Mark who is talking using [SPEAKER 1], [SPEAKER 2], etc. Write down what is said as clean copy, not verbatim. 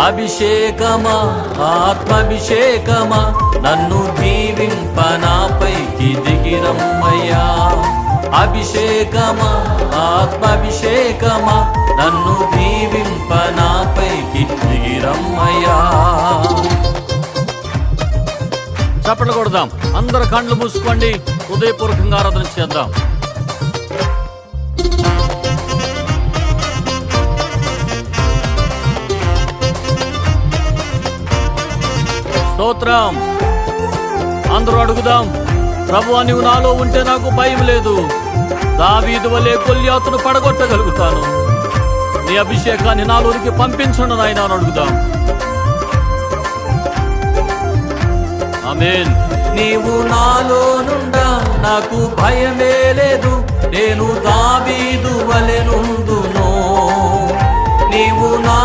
[SPEAKER 1] అభిషేకమా ఆత్మాభిషేకమా నన్ను దీవింప నాపైకి దిగిరమ్మయ్యా. అభిషేకమా ఆత్మాభిషేకమా నన్ను దీవింప నాపైకి దిగిరమ్మయ్యా. చప్పట్లు కొడదాం, అందరు కళ్ళు మూసుకోండి, హృదయపూర్వకంగా ఆరాధన చేద్దాం. స్తోత్రం. అందరూ అడుగుదాం, ప్రభువా నీవు నాలో ఉంటే నాకు భయం లేదు, దావీదు వలె గొల్యాతును పడగొట్టగలుగుతాను, నీ అభిషేకాన్ని నాలోనికి పంపించండి నాయనా అని అడుగుదాం. ఆమేన్. నీవు నాలో నుండా నాకు భయమే లేదు, నేను దావీదు వలె నుండును, నీవు నా